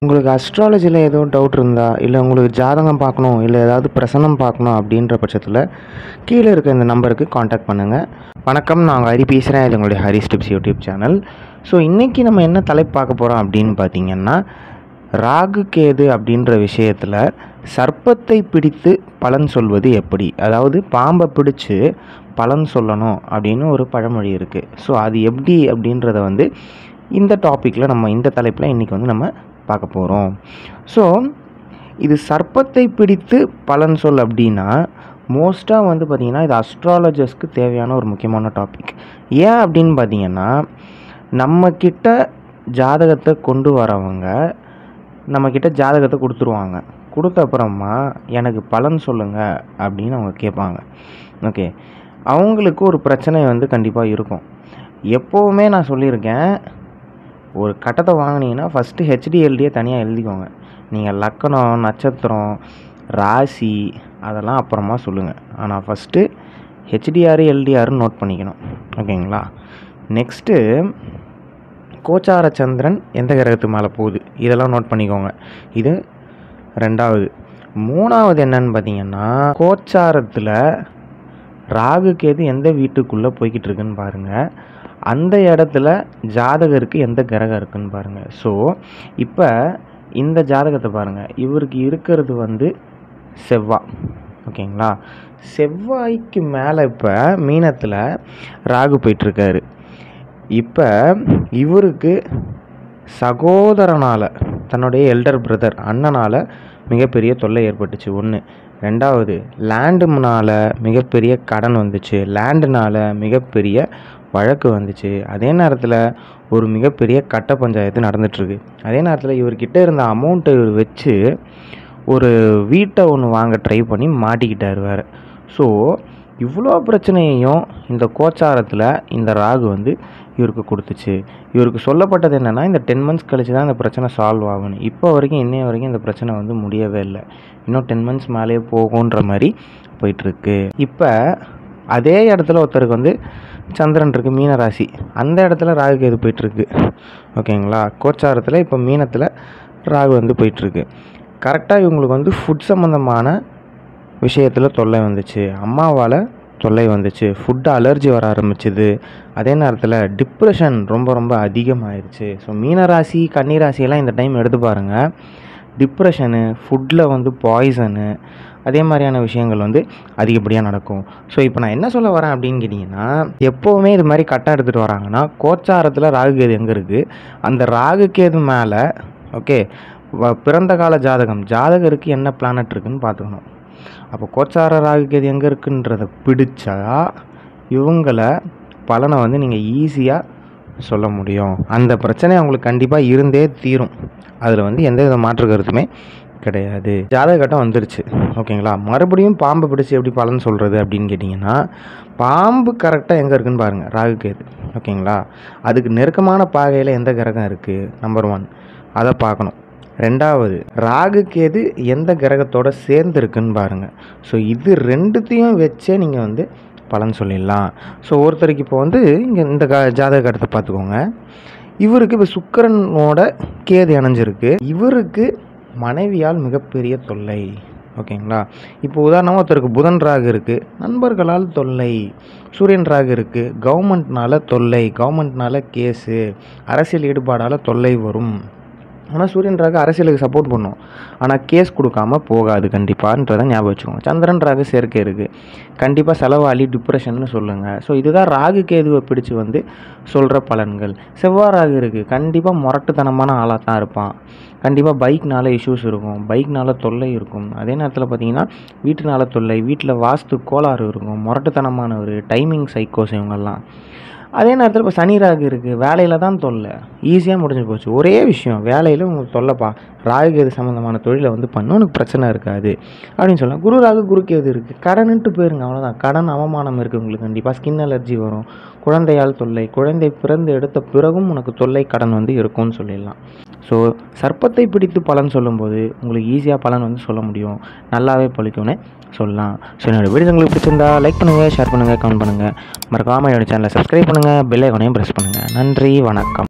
உங்களுக்கு அஸ்ட்ராலஜியில் எதுவும் டவுட் இருந்தா, இல்லை உங்களுக்கு ஜாதகம் பார்க்கணும், இல்லை ஏதாவது பிரசனம் பார்க்கணும் அப்படின்ற பட்சத்தில் கீழே இருக்க இந்த நம்பருக்கு காண்டாக்ட் பண்ணுங்கள். வணக்கம், நான் ஹரி பேசுகிறேன். இது உங்களுடைய Hari's tips YouTube channel. So இன்றைக்கி நம்ம என்ன தலைப்பு பார்க்க போகிறோம் அப்படின்னு பார்த்தீங்கன்னா, ராகு கேது அப்படின்ற விஷயத்தில் சர்ப்பத்தை பிடித்து பலன் சொல்வது எப்படி, அதாவது பாம்பை பிடிச்சி பலன் சொல்லணும் அப்படின்னு ஒரு பழமொழி இருக்குது. ஸோ அது எப்படி அப்படின்றத வந்து இந்த டாப்பிக்கில் நம்ம இந்த தலைப்பில் இன்றைக்கி வந்து நம்ம பார்க்க போகிறோம். ஸோ இது சர்ப்பத்தை பிடித்து பலன் சொல் அப்படின்னா மோஸ்ட்டாக வந்து பார்த்திங்கன்னா இது அஸ்ட்ராலஜர்ஸ்க்கு தேவையான ஒரு முக்கியமான டாபிக். ஏன் அப்படின்னு பார்த்தீங்கன்னா, நம்மக்கிட்ட ஜாதகத்தை கொண்டு வரவங்க நம்மக்கிட்ட ஜாதகத்தை கொடுத்துருவாங்க. கொடுத்த அப்புறமா எனக்கு பலன் சொல்லுங்கள் அப்படின்னு அவங்க கேட்பாங்க. ஓகே, அவங்களுக்கு ஒரு பிரச்சனை வந்து கண்டிப்பாக இருக்கும். எப்போவுமே நான் சொல்லியிருக்கேன், ஒரு கட்டத்தை வாங்கினீங்கன்னா ஃபஸ்ட்டு ஹெச்டிஎல்டியை தனியாக எழுதிக்கோங்க. நீங்கள் லக்கணம், நட்சத்திரம், ராசி அதெல்லாம் அப்புறமா சொல்லுங்கள். ஆனால் ஃபஸ்ட்டு ஹெச்டிஆர் எல்டிஆர்னு நோட் பண்ணிக்கணும். ஓகேங்களா? நெக்ஸ்ட்டு கோச்சார சந்திரன் எந்த கிரகத்துக்கு மேலே போகுது இதெல்லாம் நோட் பண்ணிக்கோங்க. இது ரெண்டாவது. மூணாவது என்னன்னு பார்த்தீங்கன்னா, கோச்சாரத்தில் ராகு கேது எந்த வீட்டுக்குள்ளே போய்கிட்டு இருக்குன்னு பாருங்கள். அந்த இடத்துல ஜாதகருக்கு எந்த கிரகம் இருக்குன்னு பாருங்கள். ஸோ இப்போ இந்த ஜாதகத்தை பாருங்கள், இவருக்கு இருக்கிறது வந்து செவ்வாய். ஓகேங்களா? செவ்வாய்க்கு மேலே இப்போ மீனத்தில் ராகு போயிட்டுருக்காரு. இப்போ இவருக்கு சகோதரனால், தன்னுடைய எல்டர் பிரதர் அண்ணனால் மிகப்பெரிய தொல்லை ஏற்பட்டுச்சு. ஒன்று. ரெண்டாவது, லேண்டுனால மிகப்பெரிய கடன் வந்துச்சு. லேண்டுனால் மிகப்பெரிய வழக்கு வந்துச்சு. அதே நேரத்தில் ஒரு மிகப்பெரிய கட்ட பஞ்சாயத்து நடந்துகிட்ருக்கு. அதே நேரத்தில் இவர்கிட்ட இருந்த அமௌண்ட்டை இவர் வச்சு ஒரு வீட்டை ஒன்று வாங்க ட்ரை பண்ணி மாட்டிக்கிட்டார் வேறு. ஸோ இவ்வளோ பிரச்சனையையும் இந்த கோச்சாரத்தில் இந்த ராகு வந்து இவருக்கு கொடுத்துச்சு. இவருக்கு சொல்லப்பட்டது என்னென்னா, இந்த 10 months கழிச்சு தான் இந்த பிரச்சனை சால்வ் ஆகணும். இப்போ வரைக்கும் இன்னைய வரைக்கும் இந்த பிரச்சனை வந்து முடியவே இல்லை. இன்னும் 10 months மேலேயே போகுன்ற மாதிரி போயிட்டுருக்கு. இப்போ அதே இடத்துல ஒருத்தருக்கு வந்து சந்திரன் இருக்குது, மீன ராசி. அந்த இடத்துல ராகு கேது போயிட்டுருக்கு. ஓகேங்களா? கோச்சாரத்தில் இப்போ மீனத்தில் ராகு வந்து போயிட்டுருக்கு. கரெக்டாக இவங்களுக்கு வந்து ஃபுட் சம்மந்தமான விஷயத்தில் தொல்லை வந்துச்சு. அம்மாவால் தொல்லை வந்துச்சு. ஃபுட்டு அலர்ஜி வர ஆரம்பிச்சுது. அதே நேரத்தில் டிப்ரெஷன் ரொம்ப ரொம்ப அதிகமாகிடுச்சு. ஸோ மீனராசி, கன்னிராசியெல்லாம் இந்த டைம் எடுத்து பாருங்கள். டிப்ரெஷனு, ஃபுட்டில் வந்து பாய்சனு, அதே மாதிரியான விஷயங்கள் வந்து அதிகப்படியாக நடக்கும். ஸோ இப்போ நான் என்ன சொல்ல வரேன் அப்படின்னு கேட்டிங்கன்னா, எப்போவுமே இது மாதிரி கட்டம் எடுத்துகிட்டு வராங்கன்னா கோச்சாரத்தில் ராகு கேது எங்கே இருக்குது, அந்த ராகு கேது மேலே ஓகே பிறந்த கால ஜாதகருக்கு என்ன பிளானட் இருக்குதுன்னு பார்த்துக்கணும். அப்போ கோச்சார ராகு கேது எங்கே இருக்குன்றதை பிடிச்சா இவங்களை பலனை வந்து நீங்கள் ஈஸியாக சொல்ல முடியும். அந்த பிரச்சனை அவங்களுக்கு கண்டிப்பாக இருந்தே தீரும். அதில் வந்து எந்த வித மாற்று கருத்துமே கிடையாது. ஜாதக கட்டம் வந்துருச்சு. ஓகேங்களா? மறுபடியும் பாம்பை பிடிச்சி எப்படி பலன் சொல்கிறது அப்படின்னு கேட்டிங்கன்னா, பாம்பு கரெக்டாக எங்கே இருக்குதுன்னு பாருங்கள். ராகு கேது. ஓகேங்களா? அதுக்கு நெருக்கமான பாகையில் எந்த கிரகம் இருக்குது, நம்பர் 1 அதை பார்க்கணும். ரெண்டாவது, ராகு கேது எந்த கிரகத்தோடு சேர்ந்து இருக்குன்னு பாருங்கள். ஸோ இது ரெண்டுத்தையும் வச்சே நீங்கள் வந்து பலன் சொல்லிடலாம். ஸோ ஒருத்தருக்கு இப்போ வந்து இங்கே இந்த ஜாதக கட்டத்தை பார்த்துக்கோங்க. இவருக்கு இப்போ சுக்கிரனோட கேது இணைஞ்சிருக்கு. இவருக்கு மனைவியால் மிகப்பெரிய தொல்லை. ஓகேங்களா? இப்போ உதாரணமாக ஒருத்தருக்கு புதன் ராகு இருக்குது, நண்பர்களால் தொல்லை. சூரியன் ராகு இருக்குது, கவர்மெண்ட்னால் தொல்லை, கவர்மெண்ட்னால் கேஸு, அரசியல் ஈடுபாடால் தொல்லை வரும். ஆனால் சூரியன் ராகு அரசியலுக்கு சப்போர்ட் பண்ணும், ஆனால் கேஸ் கொடுக்காம போகாது கண்டிப்பான்றதை ஞாபகம் வச்சுக்கோங்க. சந்திரன் ராகு சேர்க்கை இருக்குது, கண்டிப்பாக செலவாளி, டிப்ரெஷன்னு சொல்லுங்கள். ஸோ இதுதான் ராகு கேதுவை பிடிச்சி வந்து சொல்கிற பலன்கள். செவ்வாய் ராகு இருக்குது, கண்டிப்பாக முரட்டுத்தனமான ஆளாக தான் இருப்பான். கண்டிப்பாக பைக்னால இஷ்யூஸ் இருக்கும், பைக்னால தொல்லை இருக்கும். அதே நேரத்தில் பார்த்தீங்கன்னா வீட்டுனால தொல்லை, வீட்டில் வாஸ்து கோளாறு இருக்கும், முரட்டுத்தனமான ஒரு டைமிங் சைக்கோஸ் இவங்கெல்லாம். அதே நேரத்தில் இப்போ சனி ராகு இருக்குது, வேலையில் தான் தொல்லை, ஈஸியாக முடிஞ்சு போச்சு. ஒரே விஷயம், வேலையில் உங்களுக்கு தொல்லைப்பா, ராகு கேது சம்மந்தமான தொழிலை வந்து பண்ண உனக்கு பிரச்சனை இருக்காது அப்படின்னு சொல்லலாம். குரு ராகு குரு கேது இருக்குது, கடனுட்டு போயிருங்க, அவ்வளோதான். கடன் அவமானம் இருக்குது உங்களுக்கு, கண்டிப்பாக ஸ்கின் அலர்ஜி வரும், குழந்தையால் தொல்லை, குழந்தை பிறந்து எடுத்த பிறகும் உனக்கு தொல்லை கடன் வந்து இருக்கும்னு சொல்லிடலாம். ஸோ சர்ப்பத்தை பிடித்து பலன் சொல்லும்போது உங்களுக்கு ஈஸியாக பலன் வந்து சொல்ல முடியும், நல்லாவே பழிக்கும்னு சொல்லலாம். ஸோ என்னோடய வீடியோ உங்களுக்கு பிடிச்சிருந்தா லைக் பண்ணுங்கள், ஷேர் பண்ணுங்கள், கமெண்ட் பண்ணுங்கள். மறக்காமல் என்னோடய சேனலை சப்ஸ்கிரைப் பண்ணுங்கள், பெல் ஐகானையும் ப்ரெஸ் பண்ணுங்கள். நன்றி, வணக்கம்.